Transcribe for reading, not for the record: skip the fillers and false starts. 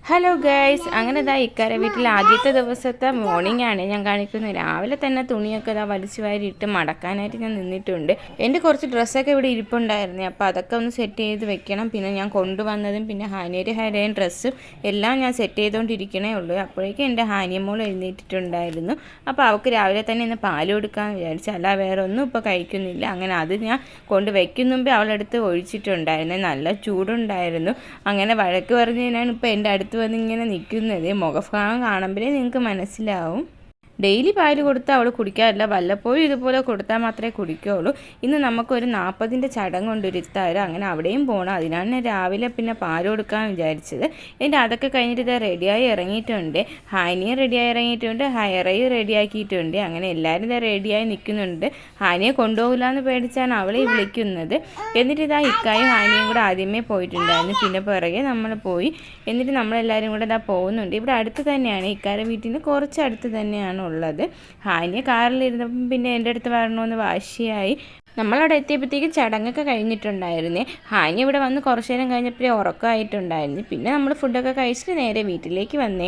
Hello guys, അങ്ങനെ ഇതാ ഇക്കാരെ വീട്ടിൽ ആദ്യത്തെ ദിവസത്തെ മോർണിംഗ് ആണ് ഞാൻ കാണിക്കുന്നത്. രാവിലെ തന്നെ തുണിയൊക്കെ ഇതാ വലിച്ചു വാരിയിട്ട് മടക്കാനായിട്ട് ഞാൻ നിന്നിട്ടുണ്ട്. എൻ്റെ കുറച്ച് ഡ്രസ്സൊക്കെ ഇവിടെ ഇരിപ്പുണ്ടായിരുന്നു, അപ്പോൾ അതൊക്കെ ഒന്ന് സെറ്റ് ചെയ്ത് വെക്കണം. പിന്നെ ഞാൻ കൊണ്ടുവന്നതും പിന്നെ ഹാനിയുടെയും ഡ്രസ്സും എല്ലാം ഞാൻ സെറ്റ് ചെയ്തുകൊണ്ടിരിക്കണേ ഉള്ളൂ. അപ്പോഴേക്കും എൻ്റെ ഹാനിയമോൾ എഴുന്നേറ്റിട്ടുണ്ടായിരുന്നു. അപ്പോൾ അവൾക്ക് രാവിലെ തന്നെ ഇന്ന് പാൽ കൊടുക്കാമെന്ന് വിചാരിച്ചു. അല്ല വേറെ ഒന്നും ഇപ്പോൾ കഴിക്കുന്നില്ല. അങ്ങനെ അത് ഞാൻ കൊണ്ട് വയ്ക്കുന്ന മുമ്പേ അവളെടുത്ത് ഒഴിച്ചിട്ടുണ്ടായിരുന്നു. നല്ല ചൂടുണ്ടായിരുന്നു. അങ്ങനെ വഴക്ക് പറഞ്ഞതിനാണ് ഇപ്പോൾ എൻ്റെ അടുത്ത് വന്നിങ്ങനെ നിൽക്കുന്നത്. മുഖഭാവം കാണുമ്പോഴേ നിങ്ങൾക്ക് മനസ്സിലാവും. ഡെയിലി പാൽ കൊടുത്താൽ അവൾ കുടിക്കാറില്ല, വല്ലപ്പോഴും ഇതുപോലെ കൊടുത്താൽ മാത്രമേ കുടിക്കുകയുള്ളൂ. ഇന്ന് നമുക്കൊരു 40ൻ്റെ ചടങ്ങുണ്ട് ഒരു ഇത്താരം, അങ്ങനെ അവിടെയും പോകണം. അതിനാണ് ഞാൻ രാവിലെ പിന്നെ പാൽ കൊടുക്കാമെന്ന് വിചാരിച്ചത്. എൻ്റെ അതൊക്കെ കഴിഞ്ഞിട്ട് ഇത് റെഡിയായി ഇറങ്ങിയിട്ടുണ്ട്. ഹാനിയെ റെഡിയായി ഇറങ്ങിയിട്ടുണ്ട്, ഹയറയും റെഡിയാക്കിയിട്ടുണ്ട്. അങ്ങനെ എല്ലാവരും ഇത് റെഡിയായി നിൽക്കുന്നുണ്ട്. ഹാനിയെ കൊണ്ടുപോകില്ല എന്ന് പേടിച്ചാണ് അവളെ വിളിക്കുന്നത്. എന്നിട്ട് ഇതാ ഇക്കായും ഹാനിയും കൂടെ ആദ്യമേ പോയിട്ടുണ്ടായിരുന്നു. പിന്നെ പിറകെ നമ്മൾ പോയി. എന്നിട്ട് നമ്മളെല്ലാവരും കൂടെ ഇതാ പോകുന്നുണ്ട്. ഇവിടെ അടുത്ത് തന്നെയാണ്, ഇക്കാരെ വീട്ടിൽ നിന്ന് കുറച്ച് അടുത്ത് തന്നെയാണ് ഉള്ളത്. ഹാനിയ കാറിലിരുന്നപ്പം പിന്നെ എൻ്റെ അടുത്ത് വരണമെന്ന് വാശിയായി. നമ്മളവിടെ എത്തിയപ്പോഴത്തേക്കും ചടങ്ങൊക്കെ കഴിഞ്ഞിട്ടുണ്ടായിരുന്നേ. ഹാനിയ ഇവിടെ വന്ന് കുറച്ച് നേരം കഴിഞ്ഞപ്പോഴേ ഉറക്കമായിട്ടുണ്ടായിരുന്നു. പിന്നെ നമ്മൾ ഫുഡൊക്കെ കഴിച്ചിട്ട് നേരെ വീട്ടിലേക്ക് വന്നേ.